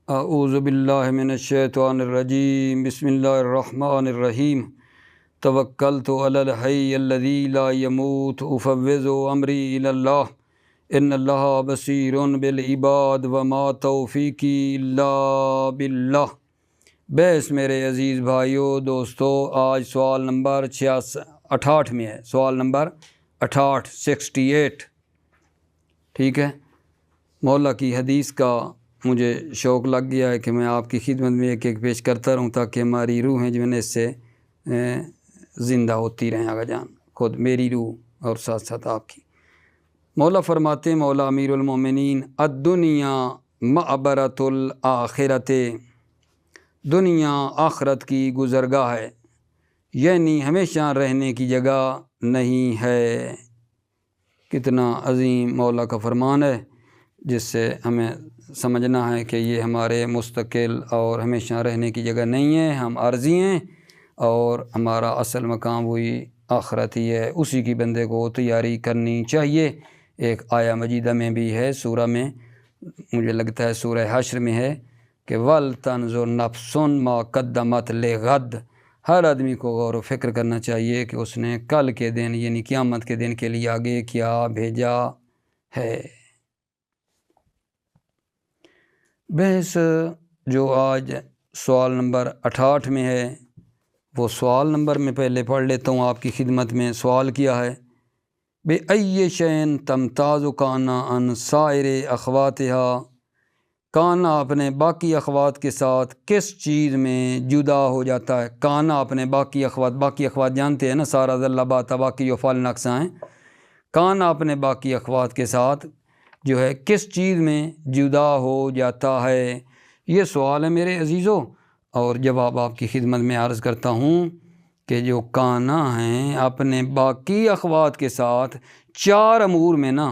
اعوذ باللہ من الشیطان الرجیم بسم اللہ الرحمن الرحیم توکلت علی الحی الذی لا یموت افوض امری الی اللہ ان اللہ بصیر بالعباد وما توفیقی الا باللہ۔ بحث میرے عزیز بھائیو دوستو، آج سوال نمبر 68 میں ہے، سوال نمبر 68 ٹھیک ہے۔ مولا کی حدیث کا مجھے شوق لگ گیا ہے کہ میں آپ کی خدمت میں ایک ایک پیش کرتا رہوں تاکہ ہماری روحیں جو ہے اس سے زندہ ہوتی رہیں آقا جان، خود میری روح اور ساتھ ساتھ آپ کی۔ مولا فرماتے ہیں، مولا امیر المومنین، الدنیا معبرۃ الآخرت، دنیا آخرت کی گزرگاہ ہے، یعنی ہمیشہ رہنے کی جگہ نہیں ہے۔ کتنا عظیم مولا کا فرمان ہے، جس سے ہمیں سمجھنا ہے کہ یہ ہمارے مستقل اور ہمیشہ رہنے کی جگہ نہیں ہے، ہم عارضی ہیں اور ہمارا اصل مقام وہی آخرت ہی ہے، اسی کی بندے کو تیاری کرنی چاہیے۔ ایک آیہ مجیدہ میں بھی ہے، سورہ میں، مجھے لگتا ہے سورہ حشر میں ہے کہ وَلْتَنْظُرْ نَفْسٌ مَا قَدَّمَتْ لِغَدٍ، ہر آدمی کو غور و فکر کرنا چاہیے کہ اس نے کل کے دن یعنی قیامت کے دن کے لیے آگے کیا بھیجا ہے۔ بحث جو آج سوال نمبر 68 میں ہے، وہ سوال نمبر میں پہلے پڑھ لیتا ہوں آپ کی خدمت میں۔ سوال کیا ہے؟ بِأَيِّ شَيْءٍ تَمْتَازُ کانا عن سائر اخواتہا، کانا اپنے باقی اخوات کے ساتھ کس چیز میں جدا ہو جاتا ہے؟ کانا اپنے باقی اخوات جانتے ہیں نا، سارا ذلہ باتا باقی جو فال نقصہ ہیں، کانا اپنے باقی اخوات کے ساتھ جو ہے کس چیز میں جدا ہو جاتا ہے؟ یہ سوال ہے میرے عزیزوں، اور جواب آپ کی خدمت میں عرض کرتا ہوں کہ جو کانا ہیں اپنے باقی اخوات کے ساتھ 4 امور میں نا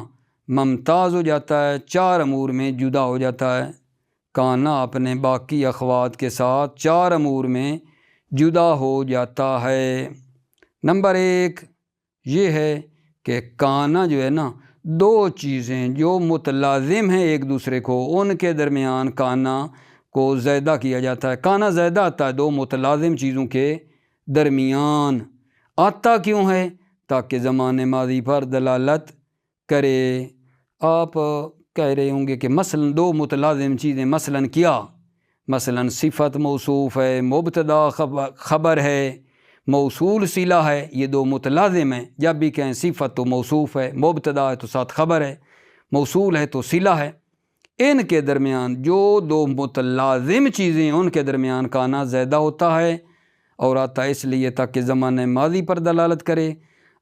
ممتاز ہو جاتا ہے، 4 امور میں جدا ہو جاتا ہے۔ کانا اپنے باقی اخوات کے ساتھ 4 امور میں جدا ہو جاتا ہے۔ نمبر 1 یہ ہے کہ کانا جو ہے نا، 2 چیزیں جو متلازم ہیں ایک دوسرے کو، ان کے درمیان کانا کو زیادہ کیا جاتا ہے۔ کانا زیادہ آتا ہے 2 متلازم چیزوں کے درمیان۔ آتا کیوں ہے؟ تاکہ زمان ماضی پر دلالت کرے۔ آپ کہہ رہے ہوں گے کہ مثلا 2 متلازم چیزیں مثلا کیا؟ مثلا صفت موصوف ہے، مبتدا خبر ہے، موصول صلہ ہے، یہ 2 متلازم ہیں۔ جب بھی کہیں صفت تو موصوف ہے، مبتدا ہے تو ساتھ خبر ہے، موصول ہے تو صلہ ہے۔ ان کے درمیان جو 2 متلازم چیزیں ان کے درمیان کانا زیادہ ہوتا ہے، اور آتا ہے اس لیے تاکہ زمانہ ماضی پر دلالت کرے۔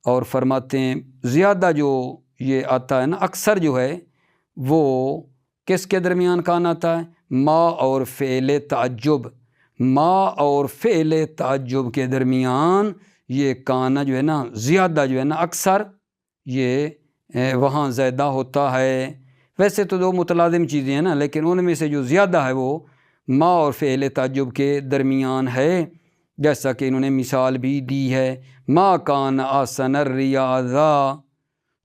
اور فرماتے ہیں زیادہ جو یہ آتا ہے نا، اکثر جو ہے وہ کس کے درمیان کانا آتا ہے؟ ما اور فعل تعجب، ما اور فعل تعجب کے درمیان یہ کانا جو ہے نا، زیادہ جو ہے نا، اکثر یہ وہاں زیادہ ہوتا ہے۔ ویسے تو 2 متلازم چیزیں ہیں نا، لیکن ان میں سے جو زیادہ ہے وہ ما اور فعل تعجب کے درمیان ہے، جیسا کہ انہوں نے مثال بھی دی ہے۔ ما کان آسن الریاضہ،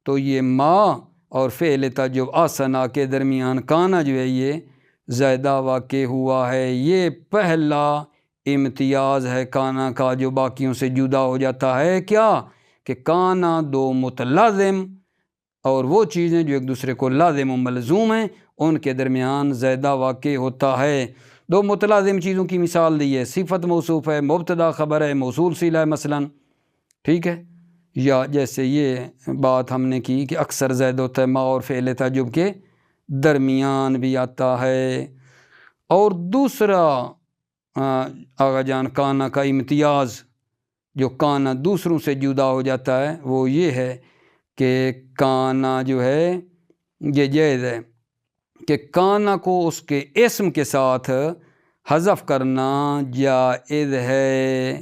تو یہ ما اور فعل تعجب آسنا کے درمیان کانا جو ہے یہ زیادہ واقع ہوا ہے۔ یہ پہلا امتیاز ہے کانا کا جو باقیوں سے جدا ہو جاتا ہے۔ کیا؟ کہ کانا 2 متلازم اور وہ چیزیں جو ایک دوسرے کو لازم و ملزوم ہیں ان کے درمیان زیادہ واقع ہوتا ہے۔ 2 متلازم چیزوں کی مثال دی ہے، صفت موصوف ہے، مبتدا خبر ہے، موصول صلہ ہے مثلا، ٹھیک ہے۔ یا جیسے یہ بات ہم نے کی کہ اکثر زائد ہوتا ہے، ما اور فعل تعجب کے درمیان بھی آتا ہے۔ اور دوسرا آغا جان کانا کا امتیاز، جو کانا دوسروں سے جدا ہو جاتا ہے، وہ یہ ہے کہ کانا جو ہے یہ جائز ہے کہ کانا کو اس کے اسم کے ساتھ حذف کرنا جائز ہے۔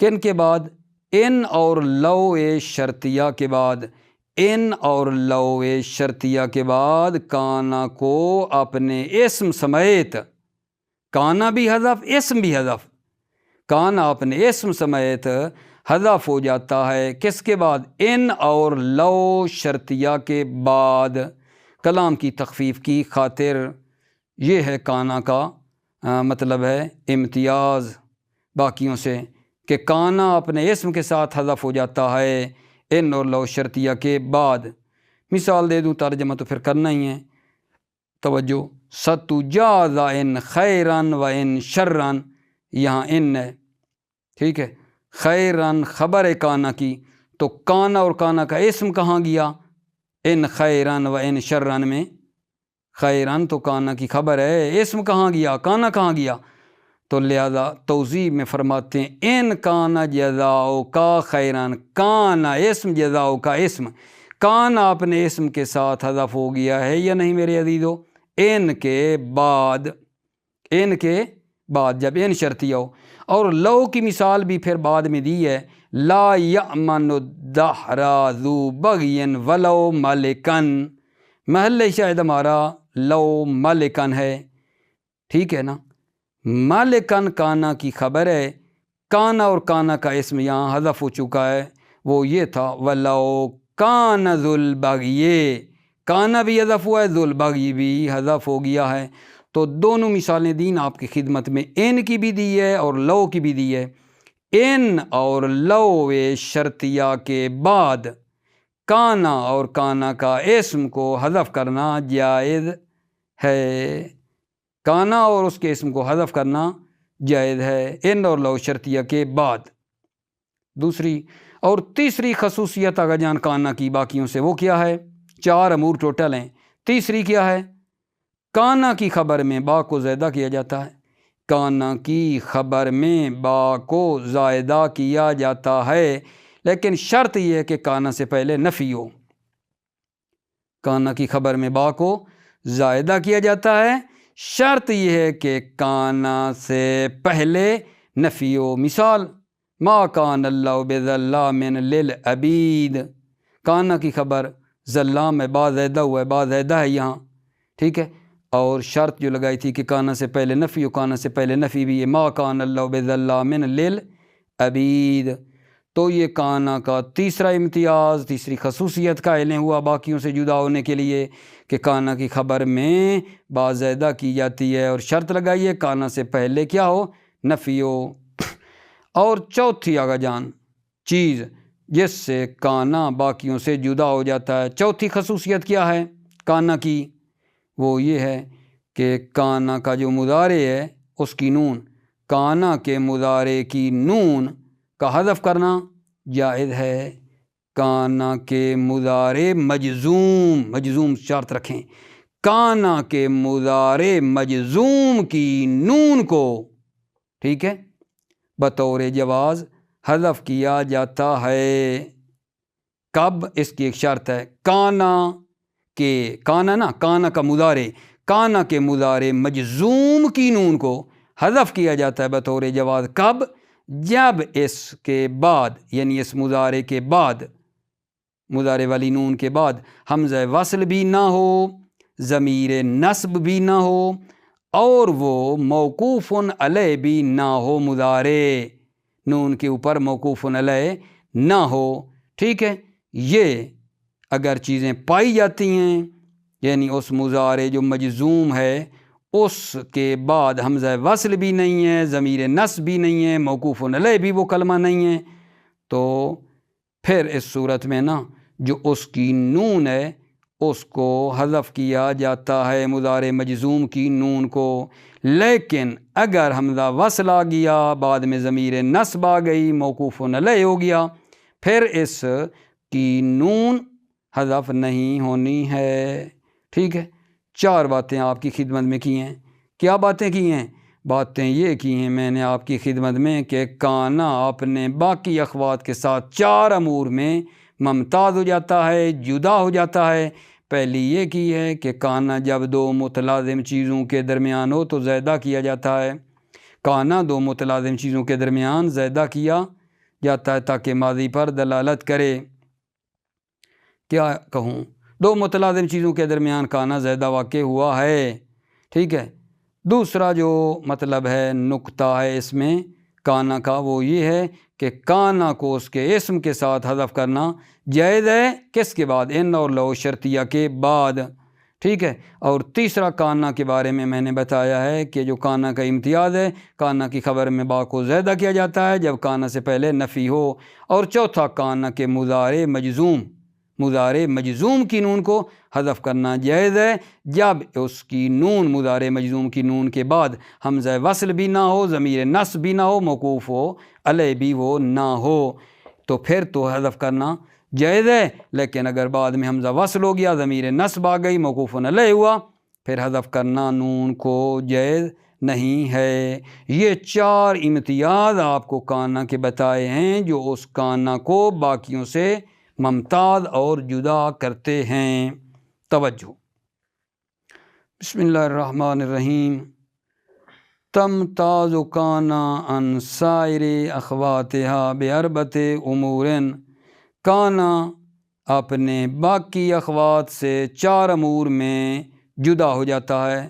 کن کے بعد؟ ان اور لو شرطیہ کے بعد۔ ان اور لو شرطیہ کے بعد کانا کو اپنے اسم سمیت، کانا بھی حذف اسم بھی حذف، کانا اپنے اسم سمیت حذف ہو جاتا ہے۔ کس کے بعد؟ ان اور لو شرطیہ کے بعد۔ کلام کی تخفیف کی خاطر یہ ہے کانا کا مطلب ہے امتیاز باقیوں سے کہ کانا اپنے اسم کے ساتھ حذف ہو جاتا ہے ان اور لو شرطیہ کے بعد۔ مثال دے دوں، ترجمہ تو پھر کرنا ہی ہے، توجہ۔ ستجاز ان خیرن و ان شرن، یہاں ان ہے، ٹھیک ہے، خیرن خبر ہے کانا کی، تو کانا اور کانا کا اسم کہاں گیا؟ ان خیرن و ان شرن میں۔ خیرن تو کانا کی خبر ہے، اسم کہاں گیا؟ کانا کہاں گیا؟ تو لہذا توضیح میں فرماتے ہیں ان کانا جزاؤ کا خیرن، کانا اسم جزاؤ کا اسم، کانا اپنے اسم کے ساتھ حذف ہو گیا ہے یا نہیں میرے عزیزو؟ ان کے بعد، ان کے بعد جب ان شرطیہ ہو۔ اور لو کی مثال بھی پھر بعد میں دی ہے، لا یأمن الدہر ذو بغی ولو ملکن، محل شاہد ہمارا لو ملکن ہے، ٹھیک ہے نا۔ مالکن کانا کی خبر ہے، کانا اور کانا کا اسم یہاں حذف ہو چکا ہے، وہ یہ تھا ولو کان ذو البغی، کانا بھی حذف ہوا ہے، ذو البغی بھی حذف ہو گیا ہے۔ تو دونوں مثالیں دین آپ کی خدمت میں، ان کی بھی دی ہے اور لو کی بھی دی ہے۔ ان اور لو شرطیہ کے بعد کانا اور کانا کا اسم کو حذف کرنا جائز ہے، کانا اور اس کے اسم کو حذف کرنا جائز ہے ان اور لو شرطیہ کے بعد۔ دوسری اور تیسری خصوصیت آگا جان کانا کی باقیوں سے، وہ کیا ہے؟ 4 امور ٹوٹل ہیں، تیسری کیا ہے؟ کانا کی خبر میں با کو زائدہ کیا جاتا ہے، کانا کی خبر میں با کو زائدہ کیا جاتا ہے، لیکن شرط یہ ہے کہ کانا سے پہلے نفی ہو۔ کانا کی خبر میں با کو زائدہ کیا جاتا ہے، شرط یہ ہے کہ کانا سے پہلے نفی ہو۔ مثال ما کان اللہ بظلام للعبید، کانا کی خبر ظلام میں با زائدہ ہوا ہے، با زائدہ ہے یہاں، ٹھیک ہے، اور شرط جو لگائی تھی کہ کانا سے پہلے نفی ہو، کانا سے پہلے نفی بھی ہے، ما کان اللہ بظلام للعبید۔ تو یہ کانا کا تیسرا امتیاز، تیسری خصوصیت قائل ہوا باقیوں سے جدا ہونے کے لیے کہ کانا کی خبر میں با زائدہ کی جاتی ہے اور شرط لگائیے کانا سے پہلے کیا ہو؟ نفی ہو۔ اور چوتھی آگا جان چیز جس سے کانا باقیوں سے جدا ہو جاتا ہے، چوتھی خصوصیت کیا ہے کانا کی؟ وہ یہ ہے کہ کانا کا جو مضارع ہے اس کی نون، کانا کے مضارع کی نون کا حذف کرنا جائز ہے۔ کانا کے مضارع مجزوم، مجزوم شرط رکھیں، کانا کے مضارع مجزوم کی نون کو، ٹھیک ہے، بطور جواز حذف کیا جاتا ہے۔ کب؟ اس کی ایک شرط ہے، کانا کے، کانا نا، کانا کا مضارع، کانا کے مضارع مجزوم کی نون کو حذف کیا جاتا ہے بطور جواز۔ کب؟ جب اس کے بعد، یعنی اس مضارع کے بعد، مضارع والی نون کے بعد حمزہ وصل بھی نہ ہو، ضمیر نصب بھی نہ ہو، اور وہ موقوف علیہ بھی نہ ہو، مضارع نون کے اوپر موقوف علیہ نہ ہو، ٹھیک ہے۔ یہ اگر چیزیں پائی جاتی ہیں، یعنی اس مضارع جو مجزوم ہے اس کے بعد حمزہ وصل بھی نہیں ہے، ضمیر نصب بھی نہیں ہے، موقوف علیہ بھی وہ کلمہ نہیں ہے، تو پھر اس صورت میں نا جو اس کی نون ہے اس کو حذف کیا جاتا ہے، مضارع مجزوم کی نون کو۔ لیکن اگر حمزہ وصل آ گیا، بعد میں ضمیر نصب آ گئی، موقوف علیہ ہو گیا، پھر اس کی نون حذف نہیں ہونی ہے، ٹھیک ہے۔ 4 باتیں آپ کی خدمت میں کی ہیں۔ کیا باتیں کی ہیں؟ باتیں یہ کی ہیں میں نے آپ کی خدمت میں کہ کانا اپنے باقی اخوات کے ساتھ 4 امور میں ممتاز ہو جاتا ہے، جدا ہو جاتا ہے۔ پہلی یہ کی ہے کہ کانا جب 2 متلازم چیزوں کے درمیان ہو تو زائدہ کیا جاتا ہے، کانا 2 متلازم چیزوں کے درمیان زائدہ کیا جاتا ہے تاکہ ماضی پر دلالت کرے۔ کیا کہوں، 2 متلازم چیزوں کے درمیان کانا زائدہ واقع ہوا ہے، ٹھیک ہے۔ دوسرا جو مطلب ہے نقطہ ہے اس میں کانا کا، وہ یہ ہے کہ کانا کو اس کے اسم کے ساتھ حذف کرنا جائز ہے، کس کے بعد؟ ان اور لو شرطیہ کے بعد۔ ٹھیک ہے۔ اور تیسرا کانا کے بارے میں نے بتایا ہے کہ جو کانا کا امتیاز ہے، کانا کی خبر میں با کو زیادہ کیا جاتا ہے جب کانا سے پہلے نفی ہو۔ اور چوتھا کانا کے مضارع مجزوم کی نون کو حذف کرنا جائز ہے جب اس کی نون، مضارع مجزوم کی نون کے بعد حمزہ وصل بھی نہ ہو، ضمیر نصب بھی نہ ہو، موقوف ہو علیہ بھی وہ نہ ہو، تو پھر تو حذف کرنا جائز ہے۔ لیکن اگر بعد میں حمزہ وصل ہو گیا، ضمیر نصب آ گئی، موقوف علیہ ہوا، پھر حذف کرنا نون کو جائز نہیں ہے۔ یہ 4 امتیاز آپ کو کانا کے بتائے ہیں جو اس کانا کو باقیوں سے ممتاز اور جدا کرتے ہیں۔ توجہ، بسم اللہ الرحمن الرحیم۔ تمتاز کانا عن سائر اخواتها باربعۃ امور، کانا اپنے باقی اخوات سے 4 امور میں جدا ہو جاتا ہے۔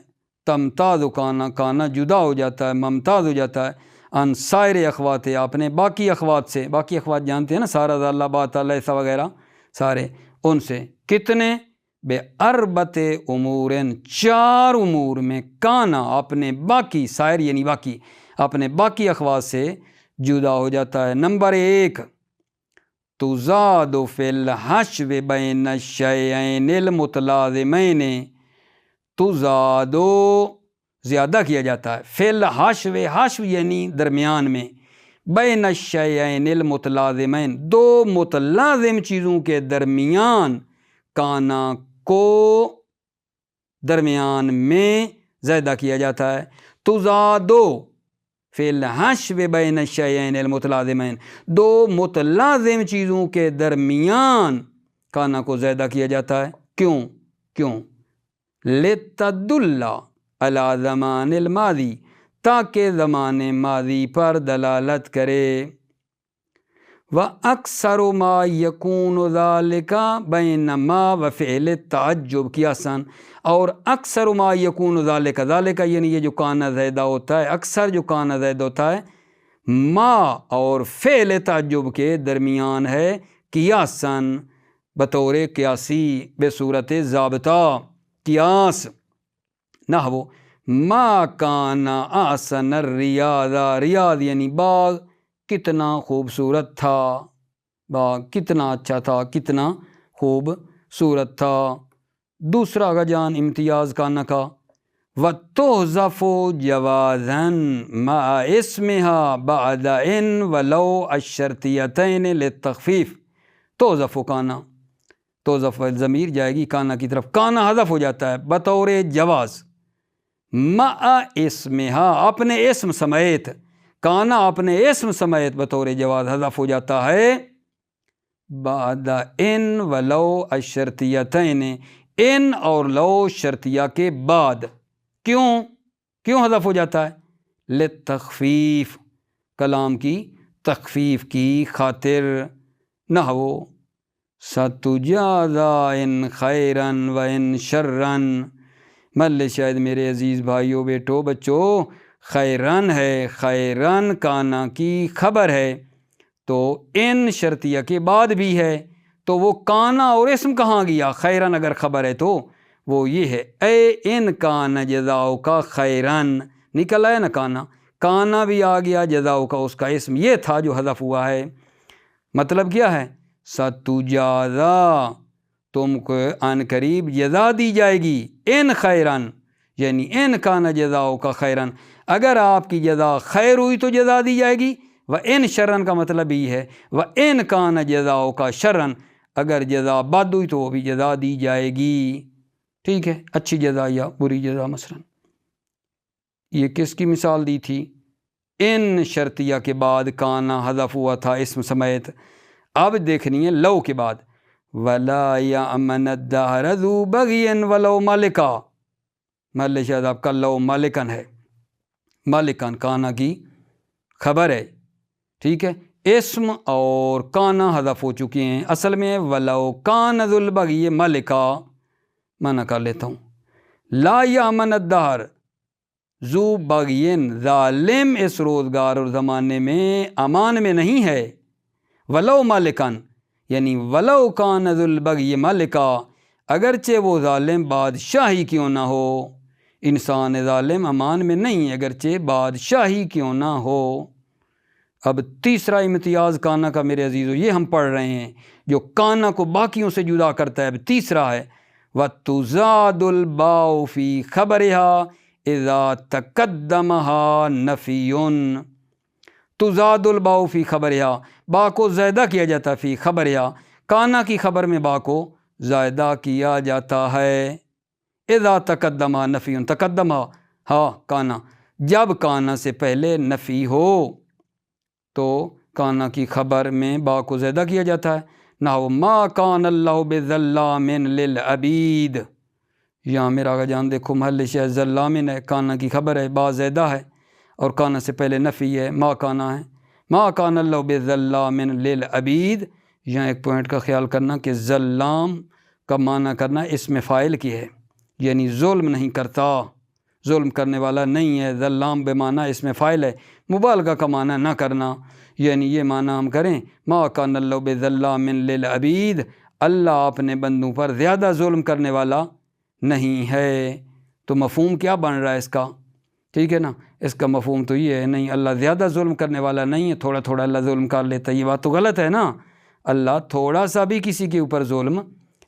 تمتاز کانا جدا ہو جاتا ہے، ممتاز ہو جاتا ہے، عن سائر اخوات، اپنے باقی اخوات سے۔ باقی اخوات جانتے ہیں نا، سارا، اللہ، بات، لیسا وغیرہ، سارے ان سے۔ کتنے؟ باربعۃ امور، 4 امور میں کانا اپنے باقی، سائر یعنی باقی، اپنے باقی اخوات سے جدا ہو جاتا ہے۔ نمبر 1، تزاد فی الحشو بین الشیئین المتلازمین، تزاد زیادہ کیا جاتا ہے، فی الحشو، حشو یعنی درمیان میں، بین الشیئین المتلازمین، 2 متلازم چیزوں کے درمیان، کانا کو درمیان میں زیادہ کیا جاتا ہے۔ تزادو فی الحشو بین الشیئین المتلازمین، 2 متلازم چیزوں کے درمیان کانا کو زیادہ کیا جاتا ہے۔ کیوں؟ لتدل علی زمان الماضی، تاکہ زمان ماضی پر دلالت کرے۔ وَأَكْثَرُ مَا يَكُونُ ذَلِكَ بَيْنَ مَا وَفِعْلِ التَّعَجُّب کی آسان، اور اکثر ما یکون ذالک یعنی یہ جو کانا زائدہ ہوتا ہے، اکثر جو کانا زائدہ ہوتا ہے ما اور فعل تعجب کے درمیان ہے، قیاساً، بطور قیاسی، بصورت ضابطہ، قیاس۔ نحو ما کانا احسن الریاض، ریاض یعنی باغ کتنا خوبصورت تھا، باغ کتنا اچھا تھا، کتنا خوبصورت تھا۔ دوسرا جان امتیاز کانا کا، وَتُحْذَفُ جَوَازًا مَعَ اسْمِهَا بَعْدَ إِن وَلَوْ الشَّرْطِيَّتَيْنِ لِلتَّخْفِيفِ، تحذف کانا، تحذف ضمیر جائے گی کانا کی طرف، کانا حذف ہو جاتا ہے بطور جواز، مع اسمها، اپنے اسم سمیت، کانا اپنے اسم سمیت بطور جواز حذف ہو جاتا ہے، بعد ان ولو الشرطیتین، ان اور لو شرطیہ کے بعد۔ کیوں حذف ہو جاتا ہے؟ للتخفیف، کلام کی تخفیف کی خاطر۔ نحو ستجازى ان خیرا و ان شرا، مل شاید میرے عزیز بھائیوں، بیٹو، بچوں، خیرن ہے، خیرن کانا کی خبر ہے، تو ان شرطیہ کے بعد بھی ہے، تو وہ کانا اور اسم کہاں گیا؟ خیرن اگر خبر ہے تو وہ یہ ہے، اے ان کان جزاؤ کا خیرن، نکل آیا نا کانا، کانا بھی آ گیا، جزاؤ کا اس کا اسم یہ تھا جو حذف ہوا ہے۔ مطلب کیا ہے؟ ستجازا، تم کو ان قریب جزا دی جائے گی، ان خیرن یعنی ان کان جزاؤ کا خیرن، اگر آپ کی جزا خیر ہوئی تو جزا دی جائے گی، و ان شرن کا مطلب یہ ہے، و ان کان جزاؤ کا شرن، اگر جزا بد ہوئی تو وہ بھی جزا دی جائے گی۔ ٹھیک ہے، اچھی جزا یا بری جزا مثلا۔ یہ کس کی مثال دی تھی؟ ان شرطیہ کے بعد کانا حذف ہوا تھا اسم سمیت۔ اب دیکھنی ہے لو کے بعد، وَلَا يَأْمَنَ الدَّهْرَ ذُو بَغْيٍ وَلَوْ مَلِكًا، مل شاید آپ کا لو مالکن ہے، مالکن کانا کی خبر ہے، ٹھیک ہے، اسم اور کانا حذف ہو چکے ہیں، اصل میں وَلَوْ كَانَ ذُو الْبَغْيِ مَلِكًا، معنی کر لیتا ہوں، لا یامن الدہر ذو بغین، ظالم اس روزگار اور زمانے میں امان میں نہیں ہے، ولو مالکن یعنی ولو کان ذو البغی مالکا، اگرچہ وہ ظالم بادشاہ ہی کیوں نہ ہو. انسان ظالم امان میں نہیں ہے اگرچہ بادشاہ ہی کیوں نہ ہو. اب تیسرا امتیاز کانا کا میرے عزیزو یہ ہم پڑھ رہے ہیں جو کانا کو باقیوں سے جدا کرتا ہے. اب تیسرا ہے وَتُزَادُ الْبَاءُ فِي خَبَرِهَا اِذَا تَقَدَّمَهَا نَفِيٌّ. تزاد الباء فی خبرها، با کو زائدہ کیا جاتا ہے فی خبرها، کانا کی خبر میں با کو زائدہ کیا جاتا ہے. اذا تقدمہ نفی، تقدمہ ہاں کانا، جب کانا سے پہلے نفی ہو تو کانا کی خبر میں با کو زائدہ کیا جاتا ہے. نحو ما کان اللہ بظلام للعبید. یہاں میرا آقا جان دیکھو محل شہ ظلام ہے، کانا کی خبر ہے، با زائدہ ہے اور کانا سے پہلے نفی ہے، ما کانا ہے. ما کان اللہ بظلام للعبید. یہاں ایک پوائنٹ کا خیال کرنا کہ ظلام کا معنی کرنا اسم فاعل کی ہے، یعنی ظلم نہیں کرتا، ظلم کرنے والا نہیں ہے. ظلام بے معنی اسم فاعل ہے، مبالغہ کا معنی نہ کرنا، یعنی یہ معنی ہم کریں ما کان اللہ بظلام للعبید، اللہ اپنے بندوں پر زیادہ ظلم کرنے والا نہیں ہے. تو مفہوم کیا بن رہا ہے اس کا؟ ٹھیک ہے نا، اس کا مفہوم تو یہ ہے نہیں اللہ زیادہ ظلم کرنے والا نہیں ہے، تھوڑا تھوڑا اللہ ظلم کر لیتا ہے. یہ بات تو غلط ہے نا، اللہ تھوڑا سا بھی کسی کے اوپر ظلم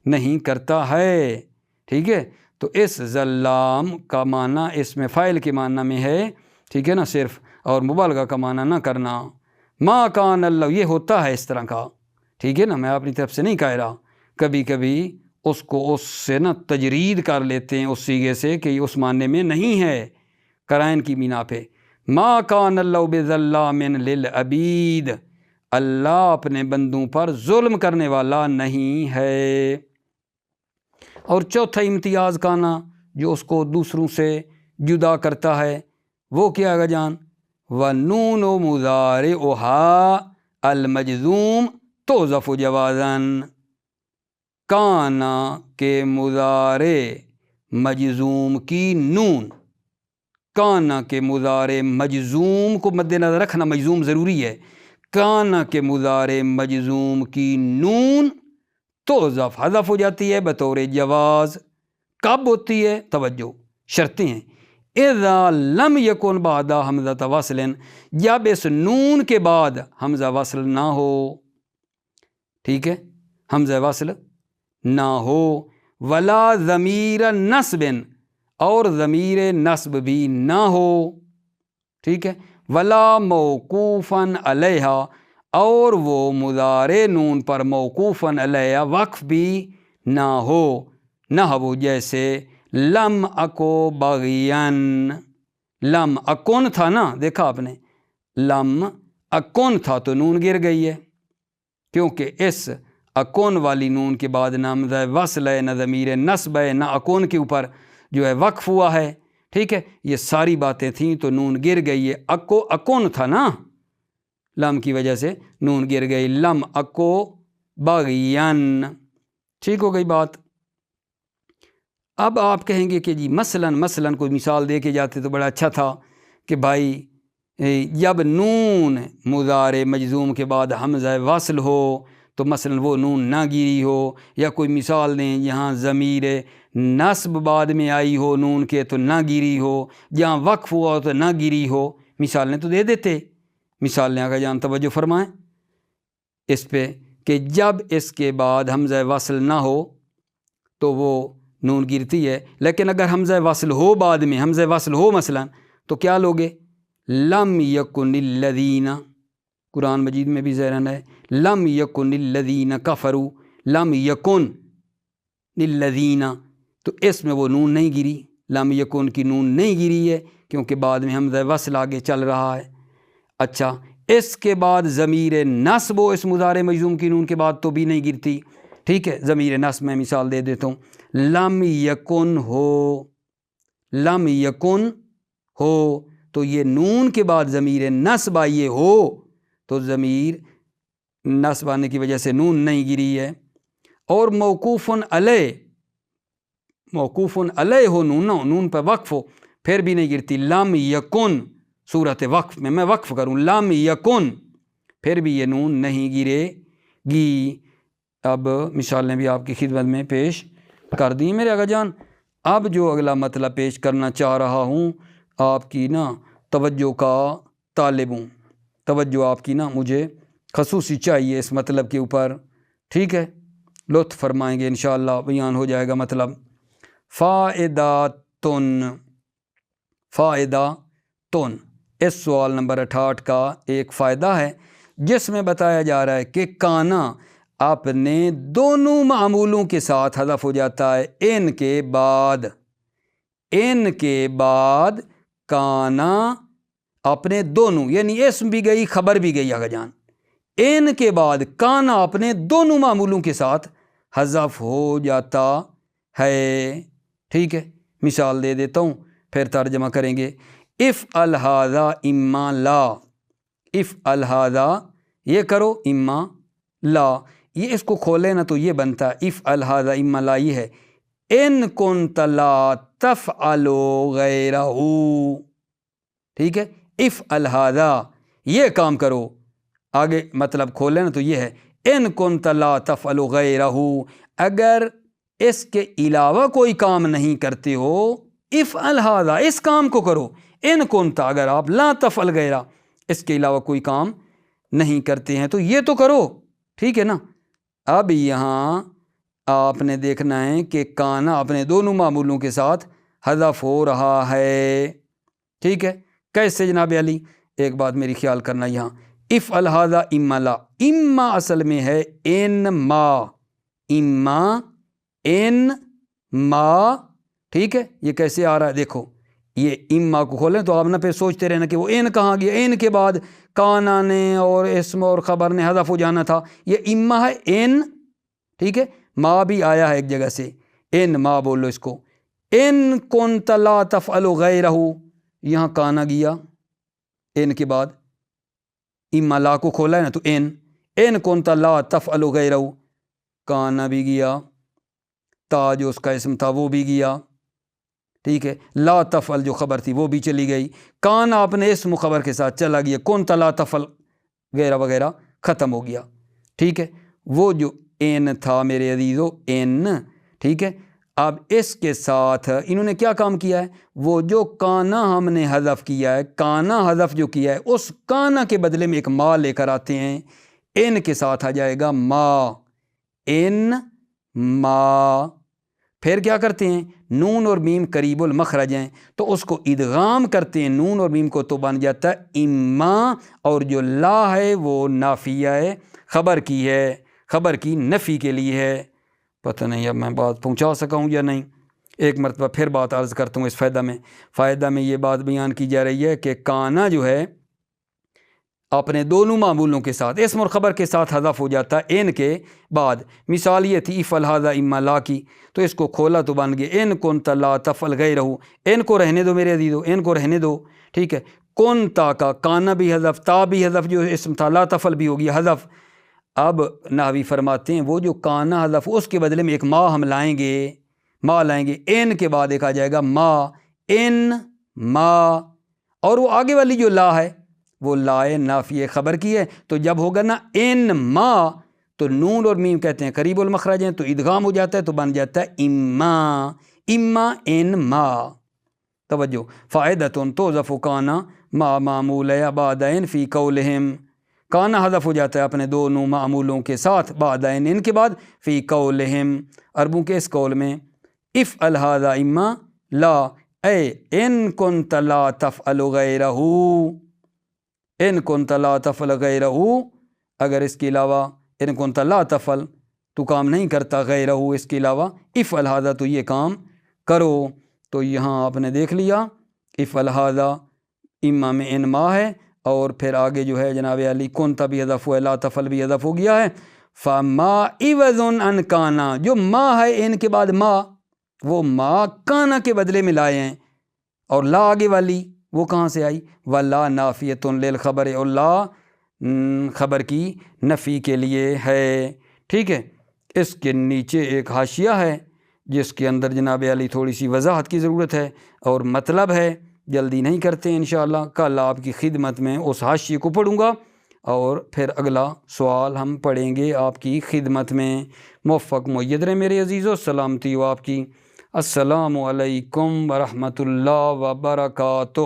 نہیں کرتا ہے. ٹھیک ہے، تو اس ظلام کا معنی اسم فاعل کے معنی میں ہے، ٹھیک ہے نا صرف، اور مبالغہ کا معنی نہ کرنا. ما کان اللہ یہ ہوتا ہے اس طرح کا، ٹھیک ہے نا، میں اپنی طرف سے نہیں کہہ رہا. کبھی کبھی اس کو اس سے نا تجرید کر لیتے ہیں اس صیغے سے کہ یہ اس معنی میں نہیں ہے، قرائن کی بنا پہ. ما کان اللہ بظلام للعبید، اللہ اپنے بندوں پر ظلم کرنے والا نہیں ہے. اور چوتھا امتیاز کانا جو اس کو دوسروں سے جدا کرتا ہے وہ کیا ہے جان؟ وَنُونُ مُضَارِعُهَا الْمَجْزُوم تُحْذَفُ جَوَازًا. کانا کے مضارع مجزوم کی نون، کانا کے مضارع مجزوم کو مد نظر رکھنا، مجزوم ضروری ہے. کانا کے مضارع مجزوم کی نون تحذف، حذف ہو جاتی ہے بطور جواز. کب ہوتی ہے؟ توجہ، شرطیں ہیں. اذا لم یکن بعد حمزہ وصل، جب اس نون کے بعد حمزہ وصل نہ ہو. ٹھیک ہے، حمزہ وصل نہ ہو. ولا ضمیر نصب، اور ضمیر نصب بھی نہ ہو. ٹھیک ہے، ولا موقوفاً علیہا، اور وہ مضارع نون پر موقوفاً علیہا وقف بھی نہ ہو. نحو جیسے لم اکو بغین، لم اکن تھا نا، دیکھا آپ نے، لم اکن تھا تو نون گر گئی ہے، کیونکہ اس اکون والی نون کے بعد نہ حمزہ وصل ہے، نہ ضمیر نصب ہے، نہ اکون کے اوپر جو ہے وقف ہوا ہے. ٹھیک ہے، یہ ساری باتیں تھیں تو نون گر گئی ہے. اکون تھا نا، لم کی وجہ سے نون گر گئی. لم اکو بغین. ٹھیک ہو گئی بات. اب آپ کہیں گے کہ جی مثلاً کوئی مثال دے کے جاتے تو بڑا اچھا تھا کہ بھائی جب نون مضارع مجزوم کے بعد حمزہ وصل ہو تو مثلاً وہ نون نہ گری ہو، یا کوئی مثال دیں جہاں ضمیر نصب بعد میں آئی ہو نون کے تو نہ گری ہو، جہاں وقف ہوا ہو تو نہ گری ہو. مثالیں تو دے دیتے، مثالیں آگے جان توجہ فرمائیں اس پہ کہ جب اس کے بعد حمزہ وصل نہ ہو تو وہ نون گرتی ہے. لیکن اگر حمزہ وصل ہو بعد میں، حمزہ وصل ہو مثلا، تو کیا لوگے؟ لم یکن الذین، قرآن مجید میں بھی ذہن ہے لم یکن الذین کفروا، لم یکن الذین، تو اس میں وہ نون نہیں گری، لم یکن کی نون نہیں گری ہے کیونکہ بعد میں حمزہ وصل آگے چل رہا ہے. اچھا، اس کے بعد ضمیر نصب ہو اس مضارع مجزوم کی نون کے بعد تو بھی نہیں گرتی. ٹھیک ہے، ضمیر نصب میں مثال دے دیتا ہوں. لم یکن ہو، لم یکن ہو تو یہ نون کے بعد ضمیر نصب آئیے ہو تو ضمیر نصب آنے کی وجہ سے نون نہیں گری ہے. اور موقوفن علیہ، موقوفن علیہ ہو نون پہ وقف ہو پھر بھی نہیں گرتی. لم یکن صورت وقف میں وقف کروں لم یکن، پھر بھی یہ نون نہیں گرے گی. اب مثالیں بھی آپ کی خدمت میں پیش کر دی میرے آقا جان۔ اب جو اگلا مطلب پیش کرنا چاہ رہا ہوں آپ کی توجہ کا طالب ہوں، توجہ آپ کی مجھے خصوصی چاہیے اس مطلب کے اوپر، ٹھیک ہے؟ لطف فرمائیں گے انشاءاللہ، بیان ہو جائے گا مطلب۔ فائداتن، فائداتن اس سوال نمبر 68 کا ایک فائدہ ہے جس میں بتایا جا رہا ہے کہ کانا اپنے دونوں معمولوں کے ساتھ حذف ہو جاتا ہے ان کے بعد، ان کے بعد کانا اپنے دونوں، یعنی اسم بھی گئی خبر بھی گئی آقا جان، ان کے بعد کانا اپنے دونوں معمولوں کے ساتھ حذف ہو جاتا ہے، ٹھیک ہے؟ مثال دے دیتا ہوں پھر ترجمہ کریں گے۔ افعل ھذا اما لا، افعل ھذا یہ کرو اما لا، یہ اس کو کھولے نا تو یہ بنتا ہے افعل ھذا اما لا، یہ ہے ان کنت لا تفعل غیرہ، ٹھیک ہے؟ افعل ھذا یہ کام کرو، آگے مطلب کھولے نا تو یہ ہے ان کنت لا تفعل غیرہ، اگر اس کے علاوہ کوئی کام نہیں کرتے ہو، افعل ھذا اس کام کو کرو، ان کنت اگر آپ لا تفعل غیرہ اس کے علاوہ کوئی کام نہیں کرتے ہیں تو یہ تو کرو، ٹھیک ہے نا؟ اب یہاں آپ نے دیکھنا ہے کہ کانا اپنے دونوں معمولوں کے ساتھ حذف ہو رہا ہے، ٹھیک ہے؟ کیسے جناب علی؟ ایک بات میری خیال کرنا، یہاں افعل ھذا اما لا، اما اصل میں ہے ان ما، اما ان ما، ٹھیک ہے؟ یہ کیسے آ رہا ہے دیکھو، یہ اما کو کھولیں تو آپ نہ پھر سوچتے رہنا کہ وہ ان کہاں گیا، ان کے بعد کانا نے اور اسم اور خبر نے حذف ہو جانا تھا، یہ اما ہے ان، ٹھیک ہے؟ ما بھی آیا ہے ایک جگہ سے، ان ما بولو اس کو، ان کنت لا تفعل غیرہ، یہاں کانا گیا ان کے بعد، اما لا کو کھولا ہے نا تو ان کنت لا تفعل غیرہ، کانا بھی گیا، تا جو اس کا اسم تھا وہ بھی گیا، ٹھیک ہے؟ لا تفعل جو خبر تھی وہ بھی چلی گئی، کانا اپنے اسم خبر کے ساتھ چلا گیا، کنت لا تفعل وغیرہ وغیرہ ختم ہو گیا، ٹھیک ہے؟ وہ جو این تھا میرے عزیزو، این، ٹھیک ہے؟ اب اس کے ساتھ انہوں نے کیا کام کیا ہے، وہ جو کانا ہم نے حذف کیا ہے، کانا حذف جو کیا ہے اس کانا کے بدلے میں ایک ما لے کر آتے ہیں، ان کے ساتھ آ جائے گا ما، ان ما، پھر کیا کرتے ہیں، نون اور میم قریب المخرج ہیں تو اس کو ادغام کرتے ہیں نون اور میم کو، تو بن جاتا ہے اما، اور جو لا ہے وہ نافیہ ہے، خبر کی ہے، خبر کی نفی کے لیے ہے۔ پتہ نہیں اب میں بات پہنچا سکا ہوں یا نہیں، ایک مرتبہ پھر بات عرض کرتا ہوں۔ اس فائدہ میں یہ بات بیان کی جا رہی ہے کہ کانا جو ہے اپنے دونوں معمولوں کے ساتھ، اسم اور خبر کے ساتھ حذف ہو جاتا ہے ان کے بعد۔ مثال یہ تھی افعل ھذا اما لا کی، تو اس کو کھولا تو بن گیا ان کنت لا تفعل غیرہ، ان کو رہنے دو میرے عزیزو، ان کو رہنے دو، ٹھیک ہے؟ کنتا کا کانا بھی حذف، تا بھی حذف، جو اسم تھا لا تفعل بھی ہو گیا حذف۔ اب نحوی فرماتے ہیں وہ جو کانا حذف اس کے بدلے میں ایک ما ہم لائیں گے، ما لائیں گے، ان کے بعد ایک آ جائے گا ما، ان ما، اور وہ آگے والی جو لا ہے وہ لائے نافیہ خبر کی ہے، تو جب ہوگا نا ان ما تو نون اور میم کہتے ہیں قریب المخرج ہیں تو ادغام ہو جاتا ہے تو بن جاتا ہے اما، اما ان ما۔ توجہ، فائدتن توظف کانا ما معمول بعدین فی قولہم، کانا حذف ہو جاتا ہے اپنے دونوں معمولوں کے ساتھ بعدین ان کے بعد، فی قولہم عربوں کے اس قول میں، افعل ھذا اما لا، اے ان کنت لا تفعل غیرہ، ان کنت لا تفعل غیرہ، اگر اس کے علاوہ ان کنت لا تفعل تو کام نہیں کرتا، غیرہ اس کے علاوہ، افعل ھذا تو یہ کام کرو۔ تو یہاں آپ نے دیکھ لیا افعل ھذا اما میں ان ما ہے، اور پھر آگے جو ہے جناب علی کنت بھی حذف ہوا ہے، لا تفعل بھی حذف ہو گیا ہے، فما عوض عن کانا، جو ما ہے ان کے بعد ما، وہ ما کانا کے بدلے میں لائے ہیں، اور لا آگے والی وہ کہاں سے آئی، ولا نافیۃ للخبر، اور لا خبر کی نفی کے لیے ہے، ٹھیک ہے؟ اس کے نیچے ایک حاشیہ ہے جس کے اندر جناب علی تھوڑی سی وضاحت کی ضرورت ہے، اور مطلب ہے، جلدی نہیں کرتے انشاءاللہ، کل آپ کی خدمت میں اس حاشیے کو پڑھوں گا، اور پھر اگلا سوال ہم پڑھیں گے آپ کی خدمت میں۔ موفق مید رہے میرے عزیزو، سلامتی ہو آپ کی۔ السلام علیکم ورحمۃ اللہ وبرکاتہ۔